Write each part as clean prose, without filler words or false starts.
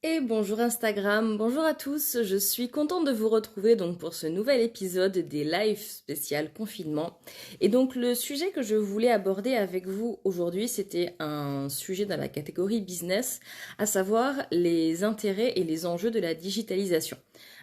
Et bonjour Instagram, bonjour à tous, je suis contente de vous retrouver donc pour ce nouvel épisode des lives spécial confinement. Et donc le sujet que je voulais aborder avec vous aujourd'hui, c'était un sujet dans la catégorie business, à savoir les intérêts et les enjeux de la digitalisation.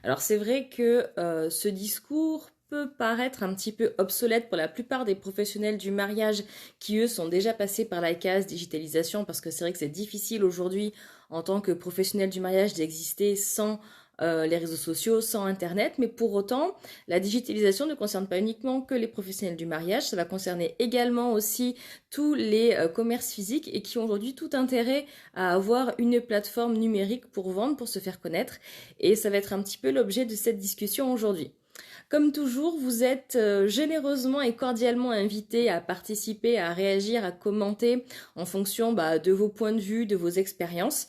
Alors c'est vrai que ce discours peut paraître un petit peu obsolète pour la plupart des professionnels du mariage qui eux sont déjà passés par la case digitalisation parce que c'est vrai que c'est difficile aujourd'hui en tant que professionnel du mariage d'exister sans les réseaux sociaux, sans Internet, mais pour autant, la digitalisation ne concerne pas uniquement que les professionnels du mariage, ça va concerner également aussi tous les commerces physiques et qui ont aujourd'hui tout intérêt à avoir une plateforme numérique pour vendre, pour se faire connaître, et ça va être un petit peu l'objet de cette discussion aujourd'hui. Comme toujours, vous êtes généreusement et cordialement invités à participer, à réagir, à commenter en fonction de vos points de vue, de vos expériences.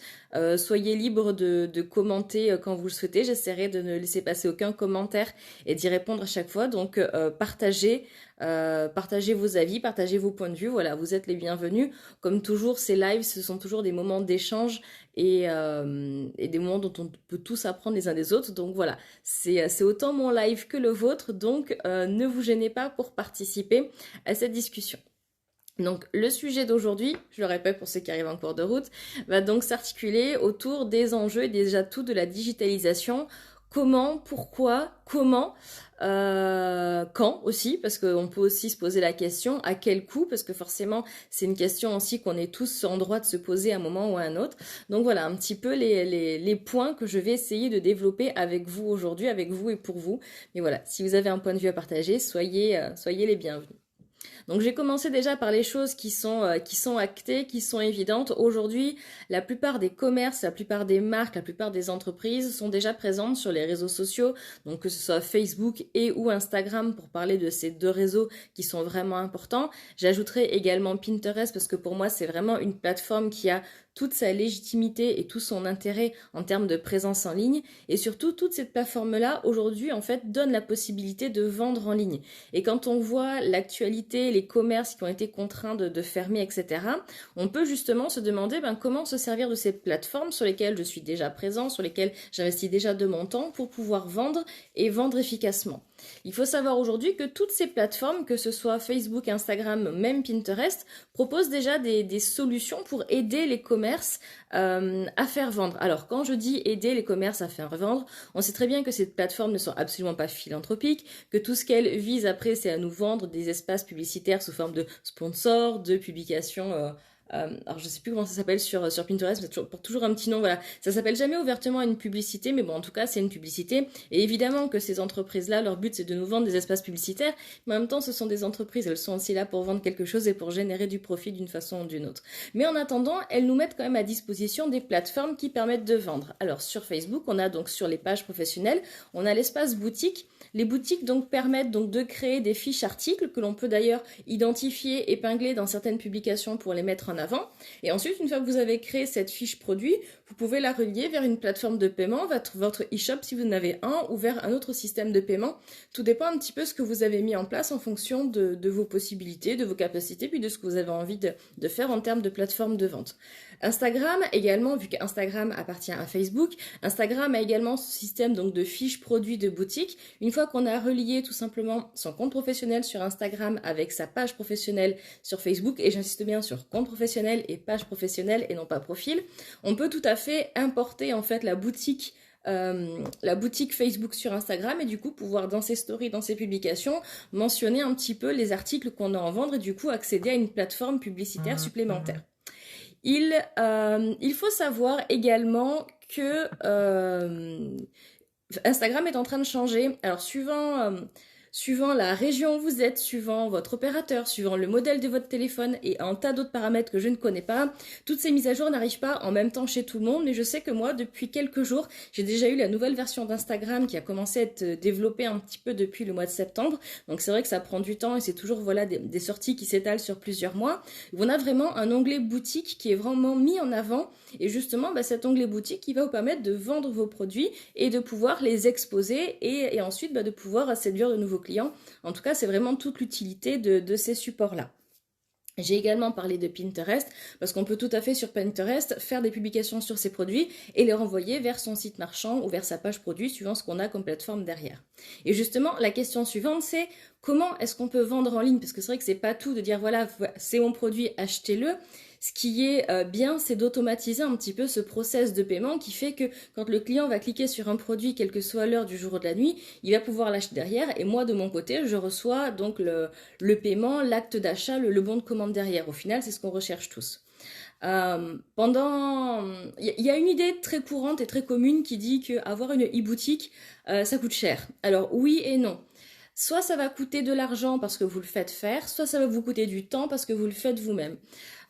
Soyez libres de commenter quand vous le souhaitez. J'essaierai de ne laisser passer aucun commentaire et d'y répondre à chaque fois. Donc partagez vos avis, partagez vos points de vue. Voilà, vous êtes les bienvenus. Comme toujours, ces lives, ce sont toujours des moments d'échange et des moments dont on peut tous apprendre les uns des autres. Donc voilà, c'est autant mon live que le vôtre. Donc ne vous gênez pas pour participer à cette discussion. Donc le sujet d'aujourd'hui, je le répète pour ceux qui arrivent en cours de route, va donc s'articuler autour des enjeux et des atouts de la digitalisation. Comment, pourquoi, comment, quand aussi, parce qu'on peut aussi se poser la question à quel coût, parce que forcément c'est une question aussi qu'on est tous en droit de se poser à un moment ou à un autre. Donc voilà un petit peu les points que je vais essayer de développer avec vous aujourd'hui, avec vous et pour vous. Mais voilà, si vous avez un point de vue à partager, soyez les bienvenus. Donc j'ai commencé déjà par les choses qui sont actées, qui sont évidentes. Aujourd'hui, la plupart des commerces, la plupart des marques, la plupart des entreprises sont déjà présentes sur les réseaux sociaux, donc que ce soit Facebook et ou Instagram pour parler de ces deux réseaux qui sont vraiment importants. J'ajouterai également Pinterest parce que pour moi c'est vraiment une plateforme qui a toute sa légitimité et tout son intérêt en termes de présence en ligne. Et surtout, toute cette plateforme-là, aujourd'hui, en fait, donne la possibilité de vendre en ligne. Et quand on voit l'actualité, les commerces qui ont été contraints de fermer, etc., on peut justement se demander comment se servir de ces plateformes sur lesquelles je suis déjà présent, sur lesquelles j'investis déjà de mon temps pour pouvoir vendre et vendre efficacement. Il faut savoir aujourd'hui que toutes ces plateformes, que ce soit Facebook, Instagram, même Pinterest, proposent déjà des solutions pour aider les commerces à faire vendre. Alors quand je dis aider les commerces à faire vendre, on sait très bien que ces plateformes ne sont absolument pas philanthropiques, que tout ce qu'elles visent après c'est à nous vendre des espaces publicitaires sous forme de sponsors, de publications alors je sais plus comment ça s'appelle sur Pinterest, mais pour toujours un petit nom, voilà. Ça s'appelle jamais ouvertement une publicité, mais bon, en tout cas, c'est une publicité. Et évidemment que ces entreprises-là, leur but, c'est de nous vendre des espaces publicitaires, mais en même temps, ce sont des entreprises, elles sont aussi là pour vendre quelque chose et pour générer du profit d'une façon ou d'une autre. Mais en attendant, elles nous mettent quand même à disposition des plateformes qui permettent de vendre. Alors sur Facebook, on a donc sur les pages professionnelles, on a l'espace boutique. Les boutiques donc permettent donc de créer des fiches articles que l'on peut d'ailleurs identifier, épingler dans certaines publications pour les mettre en avant. Et ensuite, une fois que vous avez créé cette fiche produit, vous pouvez la relier vers une plateforme de paiement, votre e-shop si vous en avez un, ou vers un autre système de paiement. Tout dépend un petit peu de ce que vous avez mis en place en fonction de vos possibilités, de vos capacités, puis de ce que vous avez envie de faire en termes de plateforme de vente. Instagram également, vu qu'Instagram appartient à Facebook, Instagram a également ce système donc de fiches produits de boutique. Une fois qu'on a relié tout simplement son compte professionnel sur Instagram avec sa page professionnelle sur Facebook, et j'insiste bien sur compte professionnel et page professionnelle et non pas profil, on peut tout à fait importer en fait la boutique Facebook sur Instagram et du coup pouvoir dans ses stories, dans ses publications, mentionner un petit peu les articles qu'on a en vendre et du coup accéder à une plateforme publicitaire supplémentaire. Il faut savoir également que Instagram est en train de changer. Alors suivant la région où vous êtes, suivant votre opérateur, suivant le modèle de votre téléphone et un tas d'autres paramètres que je ne connais pas, toutes ces mises à jour n'arrivent pas en même temps chez tout le monde, mais je sais que moi, depuis quelques jours, j'ai déjà eu la nouvelle version d'Instagram qui a commencé à être développée un petit peu depuis le mois de septembre, donc c'est vrai que ça prend du temps et c'est toujours voilà des sorties qui s'étalent sur plusieurs mois. On a vraiment un onglet boutique qui est vraiment mis en avant et justement cet onglet boutique qui va vous permettre de vendre vos produits et de pouvoir les exposer et ensuite de pouvoir séduire de nouveaux clients. En tout cas, c'est vraiment toute l'utilité de ces supports-là. J'ai également parlé de Pinterest, parce qu'on peut tout à fait sur Pinterest faire des publications sur ses produits et les renvoyer vers son site marchand ou vers sa page produit, suivant ce qu'on a comme plateforme derrière. Et justement, la question suivante, c'est comment est-ce qu'on peut vendre en ligne? Parce que c'est vrai que c'est pas tout de dire voilà, c'est mon produit, achetez-le. Ce qui est bien, c'est d'automatiser un petit peu ce process de paiement qui fait que quand le client va cliquer sur un produit, quelle que soit l'heure du jour ou de la nuit, il va pouvoir l'acheter derrière et moi de mon côté, je reçois donc le paiement, l'acte d'achat, le bon de commande derrière. Au final, c'est ce qu'on recherche tous. Il y a une idée très courante et très commune qui dit qu'avoir une e-boutique, ça coûte cher. Alors oui et non. Soit ça va coûter de l'argent parce que vous le faites faire, soit ça va vous coûter du temps parce que vous le faites vous-même.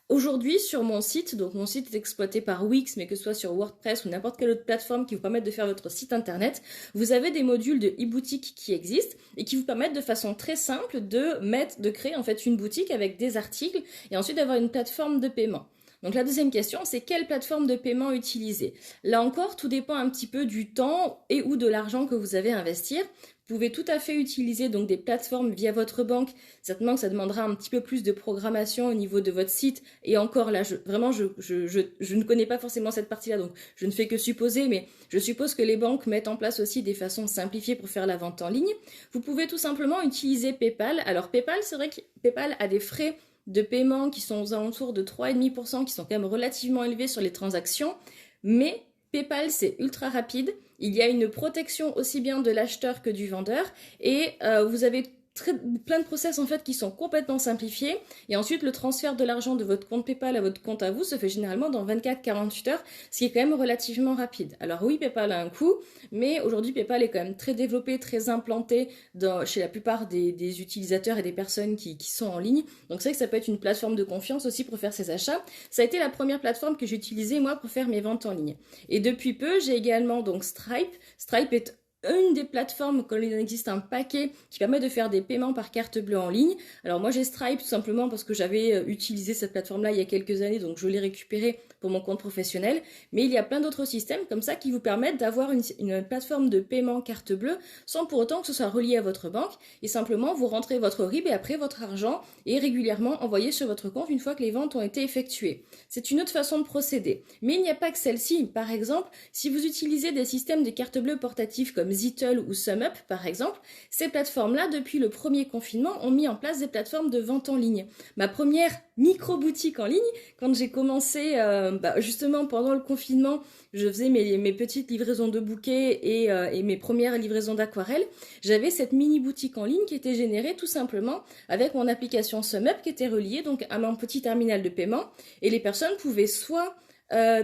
Aujourd'hui, sur mon site, donc mon site est exploité par Wix, mais que ce soit sur WordPress ou n'importe quelle autre plateforme qui vous permette de faire votre site internet, vous avez des modules de e-boutique qui existent et qui vous permettent de façon très simple de créer en fait une boutique avec des articles et ensuite d'avoir une plateforme de paiement. Donc la deuxième question, c'est quelle plateforme de paiement utiliser? Là encore, tout dépend un petit peu du temps et ou de l'argent que vous avez à investir. Vous pouvez tout à fait utiliser donc des plateformes via votre banque. Certainement que ça demandera un petit peu plus de programmation au niveau de votre site. Et encore là, je ne connais pas forcément cette partie-là, donc je ne fais que supposer, mais je suppose que les banques mettent en place aussi des façons simplifiées pour faire la vente en ligne. Vous pouvez tout simplement utiliser PayPal. Alors PayPal, c'est vrai que PayPal a des frais de paiement qui sont aux alentours de 3,5%, qui sont quand même relativement élevés sur les transactions, mais PayPal, c'est ultra rapide. Il y a une protection aussi bien de l'acheteur que du vendeur et vous avez plein de process en fait qui sont complètement simplifiés et ensuite le transfert de l'argent de votre compte PayPal à votre compte à vous se fait généralement dans 24-48 heures, ce qui est quand même relativement rapide. Alors oui, PayPal a un coût, mais aujourd'hui PayPal est quand même très développé, très implanté chez la plupart des utilisateurs et des personnes qui sont en ligne. Donc c'est vrai que ça peut être une plateforme de confiance aussi pour faire ses achats. Ça a été la première plateforme que j'ai utilisée moi pour faire mes ventes en ligne. Et depuis peu, j'ai également donc Stripe. Stripe est une des plateformes, quand il existe un paquet qui permet de faire des paiements par carte bleue en ligne. Alors moi j'ai Stripe tout simplement parce que j'avais utilisé cette plateforme-là il y a quelques années, donc je l'ai récupérée pour mon compte professionnel. Mais il y a plein d'autres systèmes comme ça qui vous permettent d'avoir une plateforme de paiement carte bleue sans pour autant que ce soit relié à votre banque. Et simplement vous rentrez votre RIB et après votre argent est régulièrement envoyé sur votre compte une fois que les ventes ont été effectuées. C'est une autre façon de procéder. Mais il n'y a pas que celle-ci. Par exemple, si vous utilisez des systèmes de carte bleue portatifs comme Zittle ou SumUp par exemple, ces plateformes-là, depuis le premier confinement, ont mis en place des plateformes de vente en ligne. Ma première micro-boutique en ligne, quand j'ai commencé justement pendant le confinement, je faisais mes petites livraisons de bouquets et mes premières livraisons d'aquarelles, j'avais cette mini-boutique en ligne qui était générée tout simplement avec mon application SumUp qui était reliée donc à mon petit terminal de paiement et les personnes pouvaient soit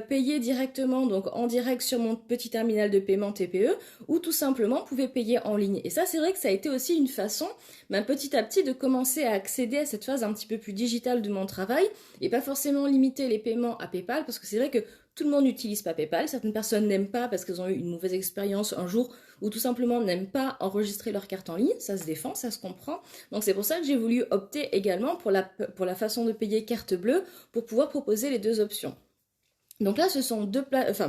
payer directement, donc en direct sur mon petit terminal de paiement TPE, ou tout simplement pouvez payer en ligne. Et ça, c'est vrai que ça a été aussi une façon, petit à petit, de commencer à accéder à cette phase un petit peu plus digitale de mon travail, et pas forcément limiter les paiements à PayPal, parce que c'est vrai que tout le monde n'utilise pas PayPal, certaines personnes n'aiment pas parce qu'elles ont eu une mauvaise expérience un jour, ou tout simplement n'aiment pas enregistrer leur carte en ligne, ça se défend, ça se comprend. Donc c'est pour ça que j'ai voulu opter également pour la façon de payer carte bleue, pour pouvoir proposer les deux options. Donc là, ce sont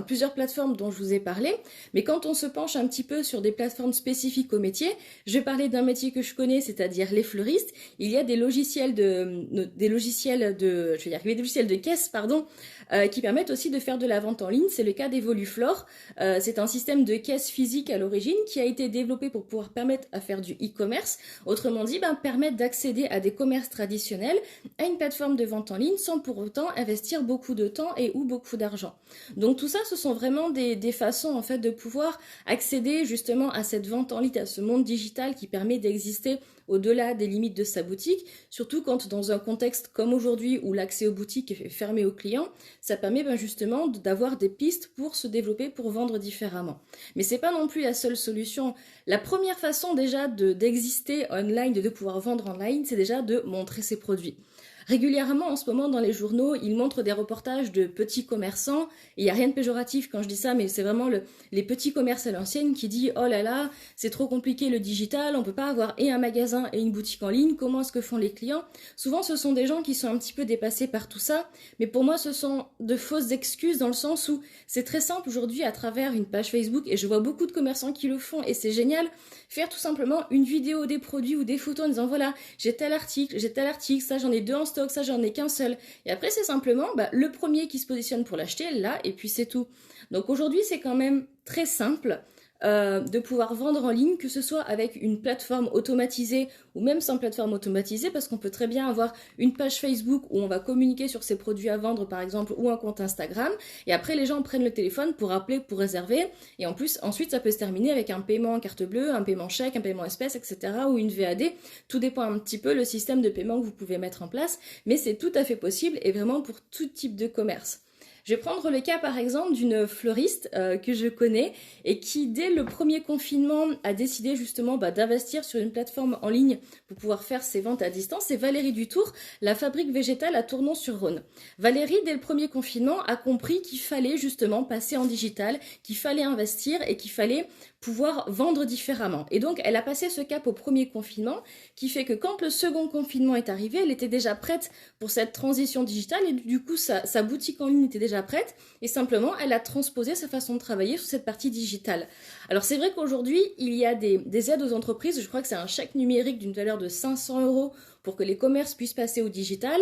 plusieurs plateformes dont je vous ai parlé, mais quand on se penche un petit peu sur des plateformes spécifiques au métier, je vais parler d'un métier que je connais, c'est-à-dire les fleuristes. Il y a des logiciels de caisse, qui permettent aussi de faire de la vente en ligne. C'est le cas d'Evoluflore. C'est un système de caisse physique à l'origine qui a été développé pour pouvoir permettre à faire du e-commerce. Autrement dit, permettre d'accéder à des commerces traditionnels, à une plateforme de vente en ligne sans pour autant investir beaucoup de temps et ou beaucoup d'argent. Donc tout ça, ce sont vraiment des façons en fait de pouvoir accéder justement à cette vente en ligne, à ce monde digital qui permet d'exister au-delà des limites de sa boutique, surtout quand dans un contexte comme aujourd'hui où l'accès aux boutiques est fermé aux clients, ça permet justement d'avoir des pistes pour se développer, pour vendre différemment. Mais c'est pas non plus la seule solution. La première façon déjà d'exister online, de pouvoir vendre online, c'est déjà de montrer ses produits. Régulièrement, en ce moment, dans les journaux, ils montrent des reportages de petits commerçants. Il n'y a rien de péjoratif quand je dis ça, mais c'est vraiment les petits commerces à l'ancienne qui disent « Oh là là, c'est trop compliqué le digital, on ne peut pas avoir et un magasin et une boutique en ligne, comment est-ce que font les clients ?» Souvent, ce sont des gens qui sont un petit peu dépassés par tout ça, mais pour moi, ce sont de fausses excuses dans le sens où c'est très simple aujourd'hui à travers une page Facebook, et je vois beaucoup de commerçants qui le font, et c'est génial, faire tout simplement une vidéo des produits ou des photos en disant « Voilà, j'ai tel article, ça j'en ai 2 en stock, stock, ça j'en ai qu'un seul. Et après c'est simplement le premier qui se positionne pour l'acheter, là, et puis c'est tout. Donc aujourd'hui c'est quand même très simple de pouvoir vendre en ligne, que ce soit avec une plateforme automatisée ou même sans plateforme automatisée, parce qu'on peut très bien avoir une page Facebook où on va communiquer sur ses produits à vendre par exemple, ou un compte Instagram, et après les gens prennent le téléphone pour appeler, pour réserver, et en plus ensuite ça peut se terminer avec un paiement en carte bleue, un paiement chèque, un paiement espèce, etc., ou une VAD. Tout dépend un petit peu le système de paiement que vous pouvez mettre en place, mais c'est tout à fait possible et vraiment pour tout type de commerce. Je vais prendre le cas par exemple d'une fleuriste que je connais et qui dès le premier confinement a décidé justement d'investir sur une plateforme en ligne pour pouvoir faire ses ventes à distance. C'est Valérie Dutour, la fabrique végétale à Tournon-sur-Rhône. Valérie, dès le premier confinement, a compris qu'il fallait justement passer en digital, qu'il fallait investir et qu'il fallait pouvoir vendre différemment. Et donc, elle a passé ce cap au premier confinement, qui fait que quand le second confinement est arrivé, elle était déjà prête pour cette transition digitale et du coup, sa boutique en ligne était déjà prête et simplement, elle a transposé sa façon de travailler sur cette partie digitale. Alors, c'est vrai qu'aujourd'hui, il y a des aides aux entreprises. Je crois que c'est un chèque numérique d'une valeur de 500 € pour que les commerces puissent passer au digital.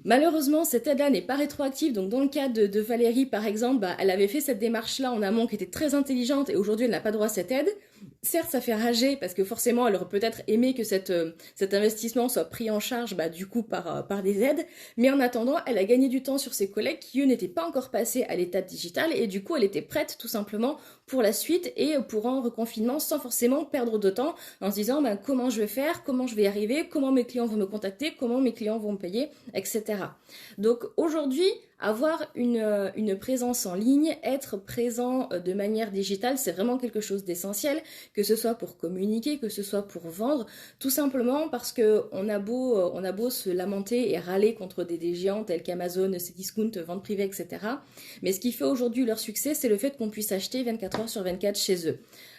Malheureusement, cette aide-là n'est pas rétroactive, donc dans le cas de Valérie, par exemple, elle avait fait cette démarche-là en amont qui était très intelligente et aujourd'hui elle n'a pas droit à cette aide. Certes, ça fait rager parce que forcément, elle aurait peut-être aimé que cet investissement soit pris en charge du coup par des aides, mais en attendant, elle a gagné du temps sur ses collègues qui, eux, n'étaient pas encore passés à l'étape digitale et du coup, elle était prête tout simplement pour la suite et pour un reconfinement sans forcément perdre de temps en se disant comment je vais faire, comment je vais y arriver, comment mes clients vont me contacter, comment mes clients vont me payer, etc. Donc aujourd'hui, avoir une présence en ligne, être présent de manière digitale, c'est vraiment quelque chose d'essentiel, que ce soit pour communiquer, que ce soit pour vendre, tout simplement parce que on a beau se lamenter et râler contre des géants tels qu'Amazon, Cdiscount, vente privée, etc. Mais ce qui fait aujourd'hui leur succès, c'est le fait qu'on puisse acheter 24 heures sur 24 chez eux.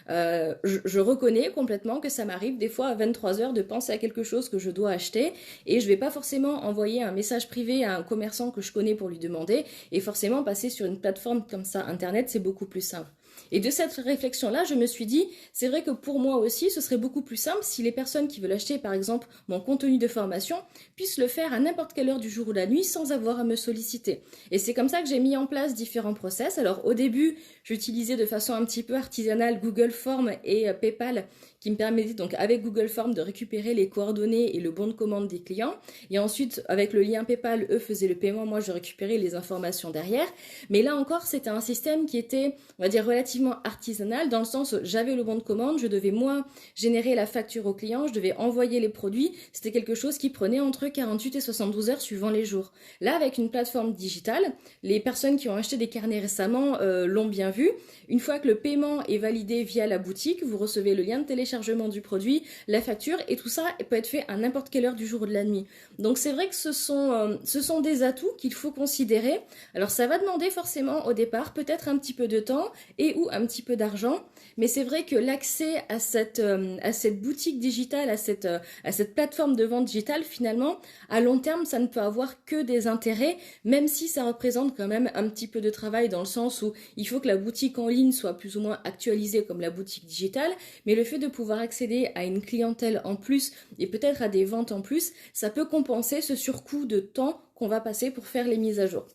Je reconnais complètement que ça m'arrive des fois à 23h de penser à quelque chose que je dois acheter et je vais pas forcément envoyer un message privé à un commerçant que je connais pour lui demander et forcément passer sur une plateforme comme ça, Internet, c'est beaucoup plus simple. Et de cette réflexion-là, je me suis dit, c'est vrai que pour moi aussi, ce serait beaucoup plus simple si les personnes qui veulent acheter, par exemple, mon contenu de formation, puissent le faire à n'importe quelle heure du jour ou de la nuit sans avoir à me solliciter. Et c'est comme ça que j'ai mis en place différents process. Alors au début, j'utilisais de façon un petit peu artisanale Google Forms et PayPal qui me permettait donc avec Google Forms de récupérer les coordonnées et le bon de commande des clients. Et ensuite, avec le lien PayPal, eux faisaient le paiement, moi je récupérais les informations derrière. Mais là encore, c'était un système qui était, on va dire, relativement artisanal, dans le sens où j'avais le bon de commande, je devais moi générer la facture au client, je devais envoyer les produits. C'était quelque chose qui prenait entre 48 et 72 heures suivant les jours. Là, avec une plateforme digitale, les personnes qui ont acheté des carnets récemment l'ont bien vu. Une fois que le paiement est validé via la boutique, vous recevez le lien de téléchargement du produit, la facture, et tout ça peut être fait à n'importe quelle heure du jour ou de la nuit. Donc c'est vrai que ce sont des atouts qu'il faut considérer. Alors ça va demander forcément au départ peut-être un petit peu de temps et ou un petit peu d'argent, mais c'est vrai que l'accès à cette boutique digitale, à cette plateforme de vente digitale, finalement, à long terme, ça ne peut avoir que des intérêts, même si ça représente quand même un petit peu de travail dans le sens où il faut que la boutique en ligne soit plus ou moins actualisée comme la boutique digitale, mais le fait de pouvoir accéder à une clientèle en plus et peut-être à des ventes en plus, ça peut compenser ce surcoût de temps qu'on va passer pour faire les mises à jour.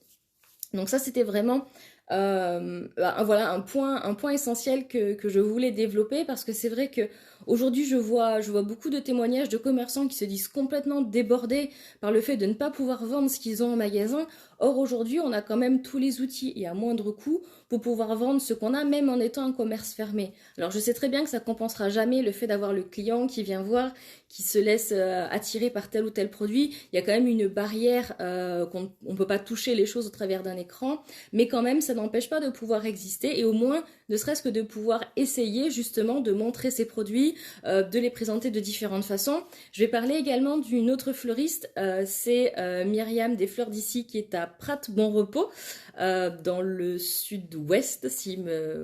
Donc ça, c'était vraiment voilà un point essentiel que je voulais développer parce que c'est vrai que aujourd'hui je vois beaucoup de témoignages de commerçants qui se disent complètement débordés par le fait de ne pas pouvoir vendre ce qu'ils ont en magasin. Or aujourd'hui on a quand même tous les outils et à moindre coût pour pouvoir vendre ce qu'on a même en étant un commerce fermé. Alors je sais très bien que ça compensera jamais le fait d'avoir le client qui vient voir, qui se laisse attirer par tel ou tel produit. Il y a quand même une barrière qu'on ne peut pas toucher les choses au travers d'un écran, mais quand même ça n'empêche pas de pouvoir exister et au moins ne serait-ce que de pouvoir essayer justement de montrer ses produits, de les présenter de différentes façons. Je vais parler également d'une autre fleuriste, c'est Myriam des Fleurs d'ici qui est à Prat Bon Repos, dans le sud-ouest,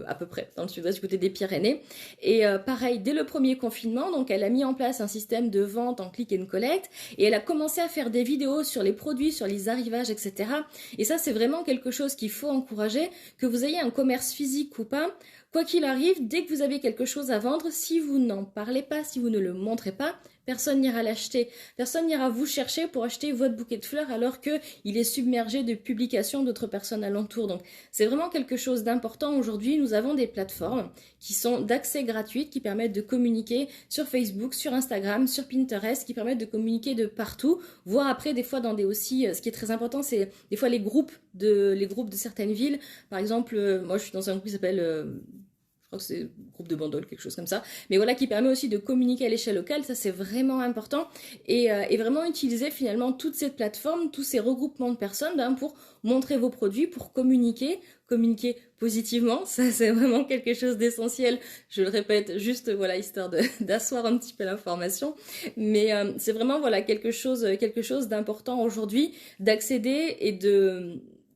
à peu près, dans le sud-ouest du côté des Pyrénées. Et pareil, dès le premier confinement, donc elle a mis en place un système de vente en click and collect et elle a commencé à faire des vidéos sur les produits, sur les arrivages, etc. Et ça, c'est vraiment quelque chose qu'il faut encourager, que vous ayez un commerce physique ou pas. Quoi qu'il arrive, dès que vous avez quelque chose à vendre, si vous n'en parlez pas, si vous ne le montrez pas, personne n'ira l'acheter. Personne n'ira vous chercher pour acheter votre bouquet de fleurs alors qu'il est submergé de publications d'autres personnes alentour. Donc c'est vraiment quelque chose d'important. Aujourd'hui, nous avons des plateformes qui sont d'accès gratuit, qui permettent de communiquer sur Facebook, sur Instagram, sur Pinterest, qui permettent de communiquer de partout, voire après des fois dans des aussi, ce qui est très important, c'est des fois les groupes de certaines villes. Par exemple, moi je suis dans un groupe qui s'appelle je crois que c'est groupe de bandoles, quelque chose comme ça, mais voilà, qui permet aussi de communiquer à l'échelle locale. Ça c'est vraiment important, et vraiment utiliser finalement toutes ces plateformes, tous ces regroupements de personnes pour montrer vos produits, pour communiquer positivement. Ça c'est vraiment quelque chose d'essentiel, je le répète juste voilà, histoire d'asseoir un petit peu l'information, mais c'est vraiment voilà quelque chose d'important aujourd'hui, d'accéder et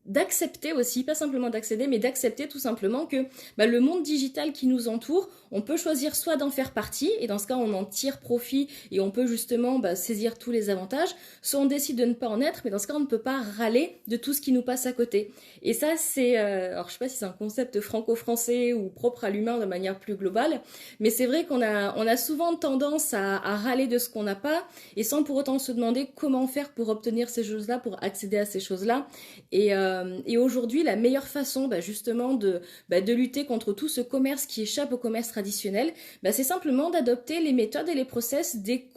d'accepter aussi, pas simplement d'accéder, mais d'accepter tout simplement que le monde digital qui nous entoure, on peut choisir soit d'en faire partie, et dans ce cas on en tire profit et on peut justement saisir tous les avantages, soit on décide de ne pas en être, mais dans ce cas on ne peut pas râler de tout ce qui nous passe à côté. Et ça c'est, alors je sais pas si c'est un concept franco-français ou propre à l'humain de manière plus globale, mais c'est vrai qu'on a souvent tendance à râler de ce qu'on n'a pas, et sans pour autant se demander comment faire pour obtenir ces choses-là, pour accéder à ces choses-là. Et aujourd'hui, la meilleure façon justement de lutter contre tout ce commerce qui échappe au commerce traditionnel, c'est simplement d'adopter les méthodes et les process des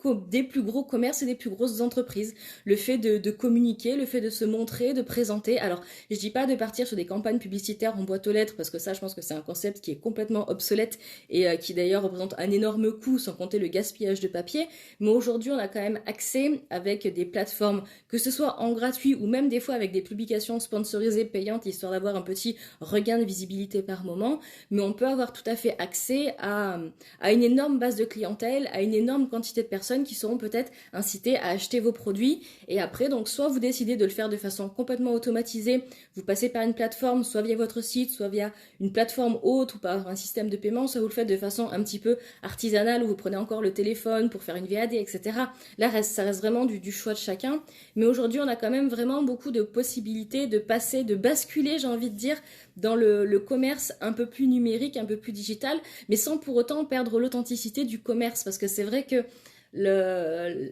plus gros commerces et des plus grosses entreprises. Le fait de communiquer, le fait de se montrer, de présenter. Alors, je dis pas de partir sur des campagnes publicitaires en boîte aux lettres, parce que ça, je pense que c'est un concept qui est complètement obsolète et qui d'ailleurs représente un énorme coût, sans compter le gaspillage de papier. Mais aujourd'hui, on a quand même accès avec des plateformes, que ce soit en gratuit ou même des fois avec des publications sponsorisées payante, histoire d'avoir un petit regain de visibilité par moment, mais on peut avoir tout à fait accès à une énorme base de clientèle, à une énorme quantité de personnes qui seront peut-être incitées à acheter vos produits. Et après, donc, soit vous décidez de le faire de façon complètement automatisée, vous passez par une plateforme, soit via votre site, soit via une plateforme autre ou par un système de paiement, soit vous le faites de façon un petit peu artisanale, où vous prenez encore le téléphone pour faire une VAD, etc. Là, ça reste vraiment du choix de chacun. Mais aujourd'hui, on a quand même vraiment beaucoup de possibilités de basculer, j'ai envie de dire, dans le commerce un peu plus numérique, un peu plus digital, mais sans pour autant perdre l'authenticité du commerce, parce que c'est vrai que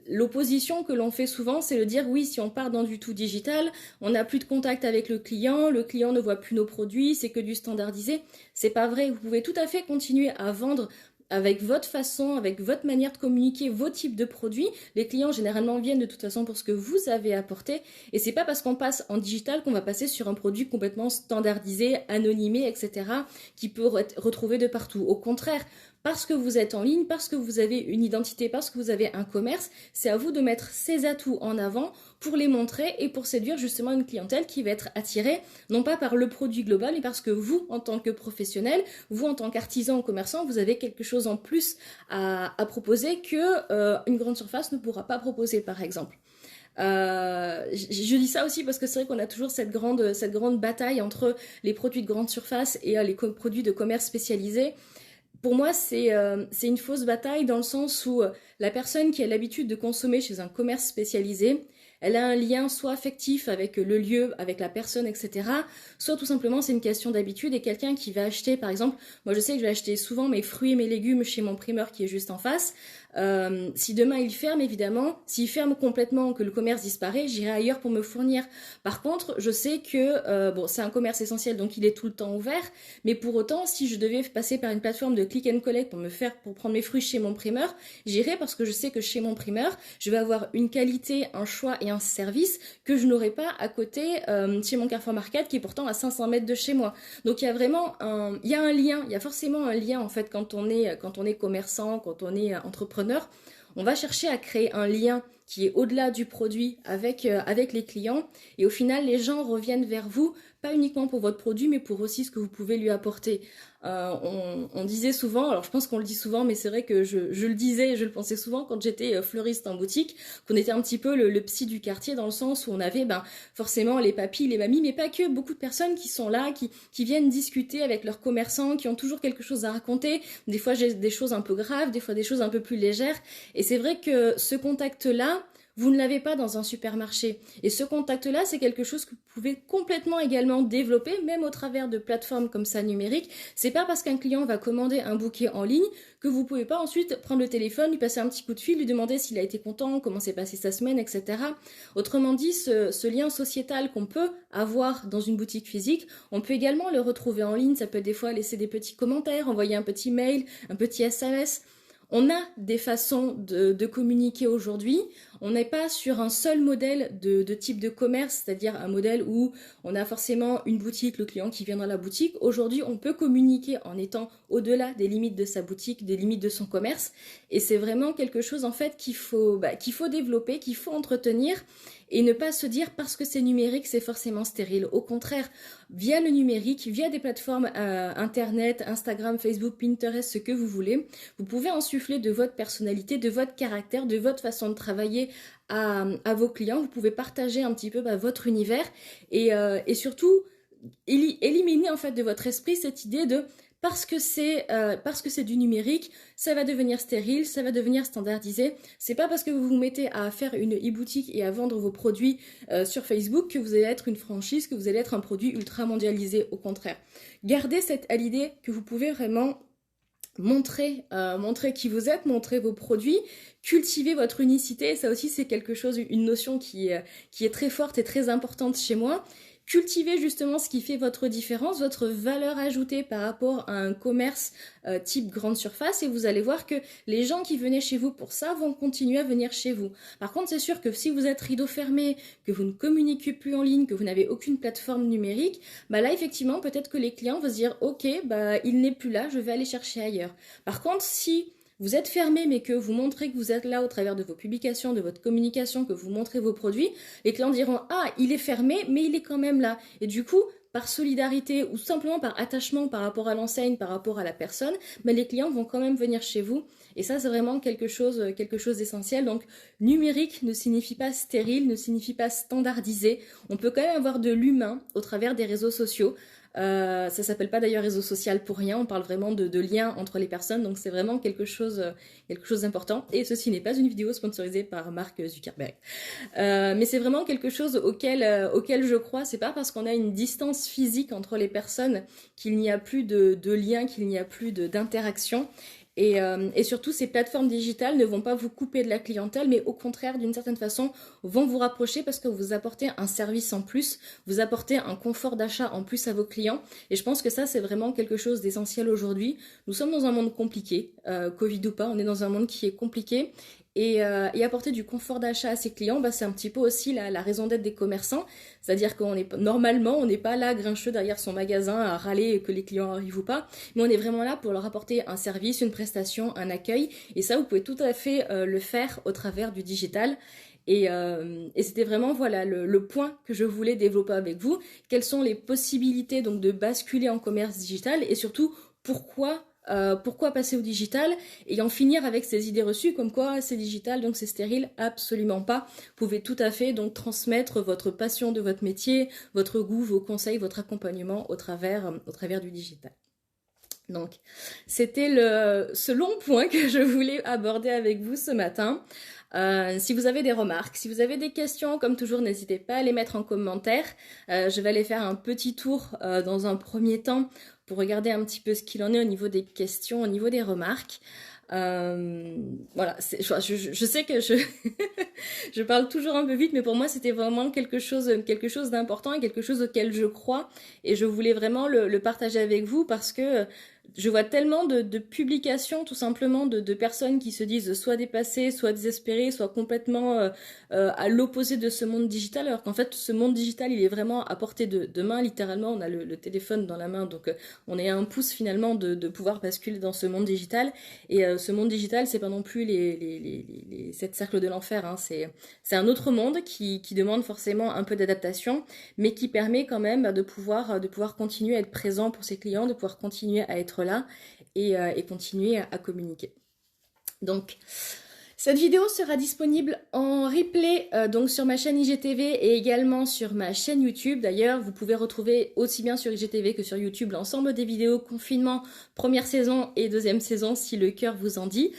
l'opposition que l'on fait souvent, c'est de dire oui, si on part dans du tout digital, on n'a plus de contact avec le client ne voit plus nos produits, c'est que du standardisé. C'est pas vrai, vous pouvez tout à fait continuer à vendre avec votre façon, avec votre manière de communiquer, vos types de produits. Les clients généralement viennent de toute façon pour ce que vous avez apporté, et c'est pas parce qu'on passe en digital qu'on va passer sur un produit complètement standardisé, anonymé, etc., qui peut être retrouvé de partout. Au contraire, parce que vous êtes en ligne, parce que vous avez une identité, parce que vous avez un commerce, c'est à vous de mettre ces atouts en avant pour les montrer et pour séduire justement une clientèle qui va être attirée, non pas par le produit global, mais parce que vous, en tant que professionnel, vous, en tant qu'artisan ou commerçant, vous avez quelque chose en plus à proposer que une grande surface ne pourra pas proposer, par exemple. Je dis ça aussi parce que c'est vrai qu'on a toujours cette grande bataille entre les produits de grande surface et les produits de commerce spécialisé. Pour moi, c'est une fausse bataille, dans le sens où la personne qui a l'habitude de consommer chez un commerce spécialisé, elle a un lien soit affectif avec le lieu, avec la personne, etc. Soit tout simplement c'est une question d'habitude, et quelqu'un qui va acheter, par exemple, moi je sais que je vais acheter souvent mes fruits et mes légumes chez mon primeur qui est juste en face. Si demain il ferme, évidemment, s'il ferme complètement, que le commerce disparaît, j'irai ailleurs pour me fournir. Par contre, je sais que c'est un commerce essentiel, donc il est tout le temps ouvert, mais pour autant, si je devais passer par une plateforme de click and collect pour prendre mes fruits chez mon primeur, j'irai, parce que je sais que chez mon primeur, je vais avoir une qualité, un choix et un service que je n'aurai pas à côté chez mon Carrefour Market, qui est pourtant à 500 mètres de chez moi. Donc il y a vraiment un lien, il y a forcément un lien en fait quand on est commerçant, quand on est entrepreneur. On va chercher à créer un lien qui est au-delà du produit avec les clients, et au final les gens reviennent vers vous, pas uniquement pour votre produit, mais pour aussi ce que vous pouvez lui apporter. On disait souvent, alors je pense qu'on le dit souvent, mais c'est vrai que je le disais, je le pensais souvent quand j'étais fleuriste en boutique, qu'on était un petit peu le psy du quartier, dans le sens où on avait forcément les papis, les mamies, mais pas que, beaucoup de personnes qui sont là, qui viennent discuter avec leurs commerçants, qui ont toujours quelque chose à raconter. Des fois j'ai des choses un peu graves, des fois des choses un peu plus légères, et c'est vrai que ce contact-là, vous ne l'avez pas dans un supermarché. Et ce contact-là, c'est quelque chose que vous pouvez complètement également développer, même au travers de plateformes comme ça numériques. C'est pas parce qu'un client va commander un bouquet en ligne que vous pouvez pas ensuite prendre le téléphone, lui passer un petit coup de fil, lui demander s'il a été content, comment s'est passée sa semaine, etc. Autrement dit, ce lien sociétal qu'on peut avoir dans une boutique physique, on peut également le retrouver en ligne. Ça peut des fois laisser des petits commentaires, envoyer un petit mail, un petit SMS. On a des façons de communiquer aujourd'hui. On n'est pas sur un seul modèle de type de commerce, c'est-à-dire un modèle où on a forcément une boutique, le client qui vient dans la boutique. Aujourd'hui, on peut communiquer en étant au-delà des limites de sa boutique, des limites de son commerce. Et c'est vraiment quelque chose en fait qu'il faut développer, qu'il faut entretenir. Et ne pas se dire parce que c'est numérique, c'est forcément stérile. Au contraire, via le numérique, via des plateformes Internet, Instagram, Facebook, Pinterest, ce que vous voulez, vous pouvez insuffler de votre personnalité, de votre caractère, de votre façon de travailler à vos clients. Vous pouvez partager un petit peu votre univers et surtout éliminer en fait de votre esprit cette idée de parce que c'est du numérique, ça va devenir stérile, ça va devenir standardisé. C'est pas parce que vous vous mettez à faire une e-boutique et à vendre vos produits sur Facebook que vous allez être une franchise, que vous allez être un produit ultra mondialisé. Au contraire, gardez à l'idée que vous pouvez vraiment montrer qui vous êtes, montrer vos produits, cultiver votre unicité. Ça aussi, c'est quelque chose, une notion qui est très forte et très importante chez moi. Cultivez justement ce qui fait votre différence, votre valeur ajoutée par rapport à un commerce type grande surface et vous allez voir que les gens qui venaient chez vous pour ça vont continuer à venir chez vous. Par contre, c'est sûr que si vous êtes rideau fermé, que vous ne communiquez plus en ligne, que vous n'avez aucune plateforme numérique, bah là effectivement peut-être que les clients vont se dire ok, bah il n'est plus là, je vais aller chercher ailleurs. Par contre, si vous êtes fermé mais que vous montrez que vous êtes là au travers de vos publications, de votre communication, que vous montrez vos produits, les clients diront « Ah, il est fermé, mais il est quand même là ». Et du coup, par solidarité ou simplement par attachement par rapport à l'enseigne, par rapport à la personne, mais les clients vont quand même venir chez vous. Et ça, c'est vraiment quelque chose d'essentiel. Donc, numérique ne signifie pas stérile, ne signifie pas standardisé. On peut quand même avoir de l'humain au travers des réseaux sociaux. Ça s'appelle pas d'ailleurs réseau social pour rien, on parle vraiment de lien entre les personnes, donc c'est vraiment quelque chose d'important. Et ceci n'est pas une vidéo sponsorisée par Mark Zuckerberg. Mais c'est vraiment quelque chose auquel je crois. C'est pas parce qu'on a une distance physique entre les personnes qu'il n'y a plus de lien, qu'il n'y a plus d'interaction. Et surtout, ces plateformes digitales ne vont pas vous couper de la clientèle, mais au contraire, d'une certaine façon, vont vous rapprocher parce que vous apportez un service en plus, vous apportez un confort d'achat en plus à vos clients. Et je pense que ça, c'est vraiment quelque chose d'essentiel aujourd'hui. Nous sommes dans un monde compliqué, Covid ou pas, on est dans un monde qui est compliqué. Et apporter du confort d'achat à ses clients, c'est un petit peu aussi la raison d'être des commerçants. C'est-à-dire normalement, on n'est pas là grincheux derrière son magasin à râler que les clients arrivent ou pas, mais on est vraiment là pour leur apporter un service, une prestation, un accueil. Et ça, vous pouvez tout à fait le faire au travers du digital. Et c'était vraiment le point que je voulais développer avec vous. Quelles sont les possibilités donc de basculer en commerce digital et surtout pourquoi passer au digital et en finir avec ces idées reçues comme quoi c'est digital donc c'est stérile? Absolument pas. Vous pouvez tout à fait donc transmettre votre passion de votre métier, votre goût, vos conseils, votre accompagnement au travers du digital. Donc, c'était ce long point que je voulais aborder avec vous ce matin. Si vous avez des remarques, si vous avez des questions, comme toujours, n'hésitez pas à les mettre en commentaire. Je vais aller faire un petit tour dans un premier temps pour regarder un petit peu ce qu'il en est au niveau des questions, au niveau des remarques. Voilà, je sais que je parle toujours un peu vite, mais pour moi c'était vraiment quelque chose d'important et quelque chose auquel je crois et je voulais vraiment le partager avec vous parce que je vois tellement de publications tout simplement de personnes qui se disent soit dépassées, soit désespérées, soit complètement à l'opposé de ce monde digital, alors qu'en fait ce monde digital il est vraiment à portée de main, littéralement on a le téléphone dans la main, donc on est à un pouce finalement de pouvoir basculer dans ce monde digital. Et ce monde digital c'est pas non plus les 7 cercles de l'enfer, hein. C'est un autre monde qui demande forcément un peu d'adaptation, mais qui permet quand même de pouvoir continuer à être présent pour ses clients, de pouvoir continuer à être là et continuer à communiquer. Donc, cette vidéo sera disponible en replay donc sur ma chaîne IGTV et également sur ma chaîne YouTube. D'ailleurs, vous pouvez retrouver aussi bien sur IGTV que sur YouTube l'ensemble des vidéos confinement, première saison et deuxième saison si le cœur vous en dit.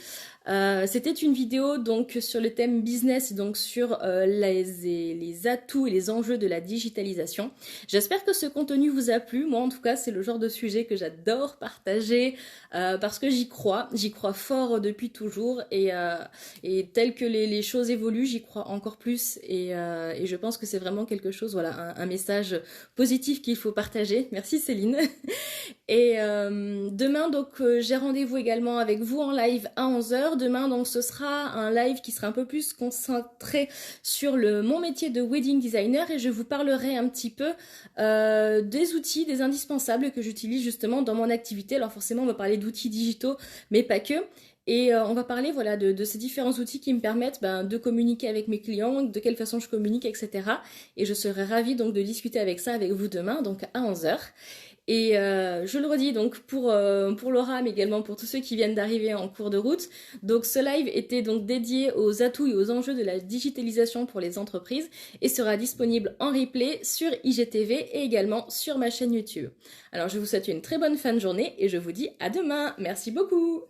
C'était une vidéo donc sur le thème business, donc sur les atouts et les enjeux de la digitalisation. J'espère que ce contenu vous a plu. Moi en tout cas c'est le genre de sujet que j'adore partager parce que j'y crois fort depuis toujours et tel que les choses évoluent, j'y crois encore plus et je pense que c'est vraiment quelque chose, voilà, un message positif qu'il faut partager. Merci Céline. Et demain, donc, j'ai rendez-vous également avec vous en live à 11 heures. Demain, donc, ce sera un live qui sera un peu plus concentré sur mon métier de wedding designer et je vous parlerai un petit peu des outils, des indispensables que j'utilise justement dans mon activité. Alors forcément, on va parler d'outils digitaux, mais pas que. Et on va parler voilà, de ces différents outils qui me permettent de communiquer avec mes clients, de quelle façon je communique, etc. Et je serai ravie donc de discuter avec ça avec vous demain, donc à 11 heures. Et je le redis donc pour Laura, mais également pour tous ceux qui viennent d'arriver en cours de route. Donc ce live était donc dédié aux atouts et aux enjeux de la digitalisation pour les entreprises et sera disponible en replay sur IGTV et également sur ma chaîne YouTube. Alors je vous souhaite une très bonne fin de journée et je vous dis à demain. Merci beaucoup.